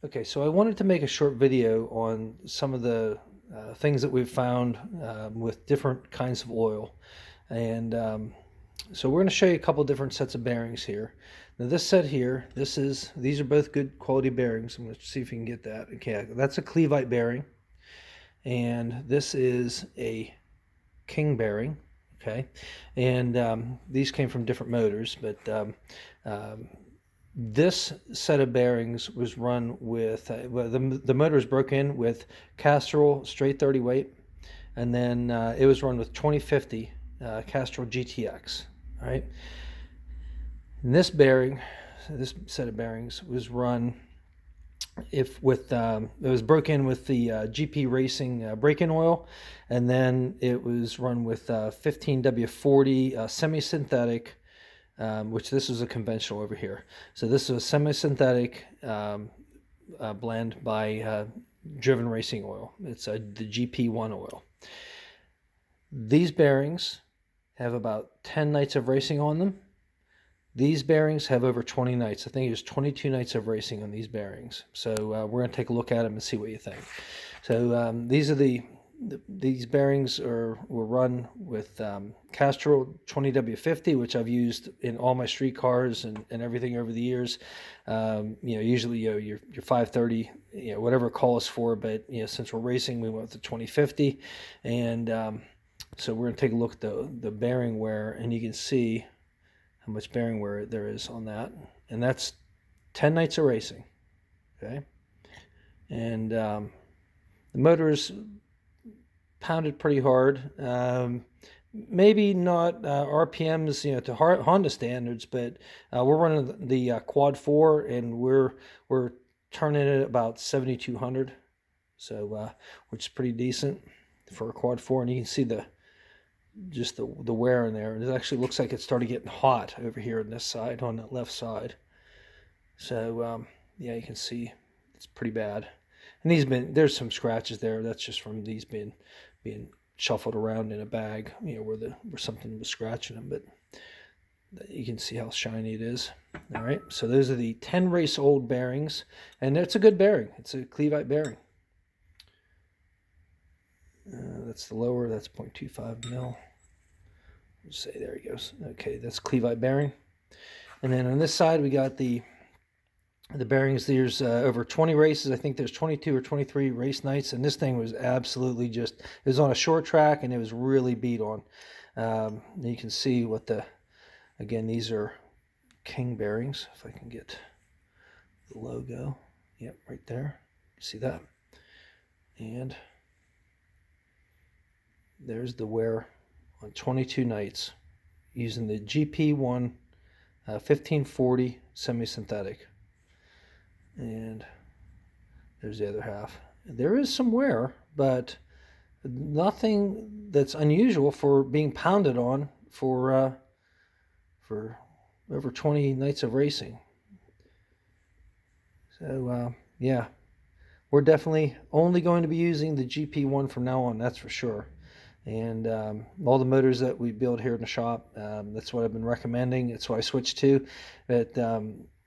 Okay, so I wanted to make a short video on some of the things that we've found with different kinds of oil. And so we're going to show you a couple different sets of bearings here. Now this set here, these are both good quality bearings. I'm going to see if you can get that. Okay, that's a Clevite bearing. And this is a King bearing. Okay, and these came from different motors, but this set of bearings was run with well, the motor was broken with Castrol straight 30 weight, and then it was run with 2050 Castrol GTX. All right, and this set of bearings was run it was broken with the GP Racing break-in oil, and then it was run with 15W40 semi-synthetic, which this is a conventional over here. So this is a semi-synthetic blend by driven racing oil. It's the GP-1 oil. These bearings have about 10 nights of racing on them. These bearings have over 20 nights. I think there's 22 nights of racing on these bearings. So we're going to take a look at them and see what you think. So these bearings were run with Castrol 20W50, which I've used in all my street cars and everything over the years. Usually your 530, whatever it calls for, but since we're racing, we went with the 2050, and so we're going to take a look at the bearing wear, and you can see how much bearing wear there is on that, and that's 10 nights of racing. Okay, and the motor's pounded pretty hard. Maybe not RPMs, to Honda standards, but we're running the Quad 4, and we're turning it about 7,200, so which is pretty decent for a Quad 4, and you can see the wear in there. It actually looks like it started getting hot over here on this side, on that left side. So yeah, you can see it's pretty bad. And there's some scratches there. That's just from these being shuffled around in a bag, where something was scratching them. But you can see how shiny it is. All right, so those are the 10 race old bearings, and it's a good bearing. It's a Clevite bearing. That's the lower, that's 0.25 mil. Let's say, there he goes. Okay, that's Clevite bearing. And then on this side, we got the bearings. There's over 20 races. I think there's 22 or 23 race nights, and this thing was absolutely it was on a short track, and it was really beat on. You can see again, these are King bearings. If I can get the logo. Yep, right there. See that? And there's the wear on 22 nights using the GP-1 1540 semi-synthetic. And there's the other half. There is some wear, but nothing that's unusual for being pounded on for over 20 nights of racing. So yeah, we're definitely only going to be using the GP-1 from now on, that's for sure. And all the motors that we build here in the shop, that's what I've been recommending. It's what I switched to. But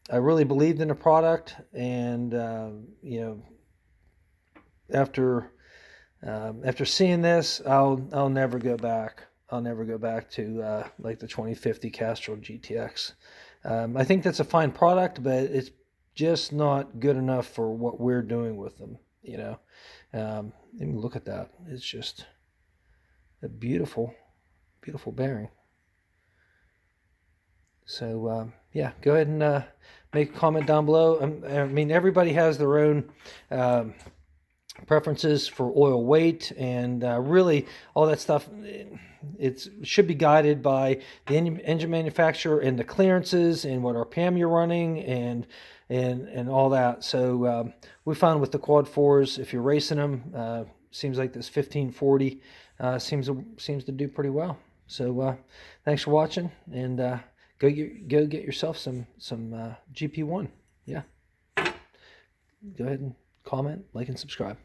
I really believed in the product, and after seeing this, I'll never go back. I'll never go back to like the 2050 Castrol GTX. I think that's a fine product, but it's just not good enough for what we're doing with them. Look at that. It's just a beautiful bearing. So yeah, go ahead and make a comment down below. I mean, everybody has their own preferences for oil weight, and really all that stuff. It should be guided by the engine manufacturer and the clearances and what RPM you're running and all that. So we found with the Quad 4s, if you're racing them, seems like this 1540 seems to do pretty well. So thanks for watching, and go get yourself some GP-1. Yeah, go ahead and comment, like, and subscribe.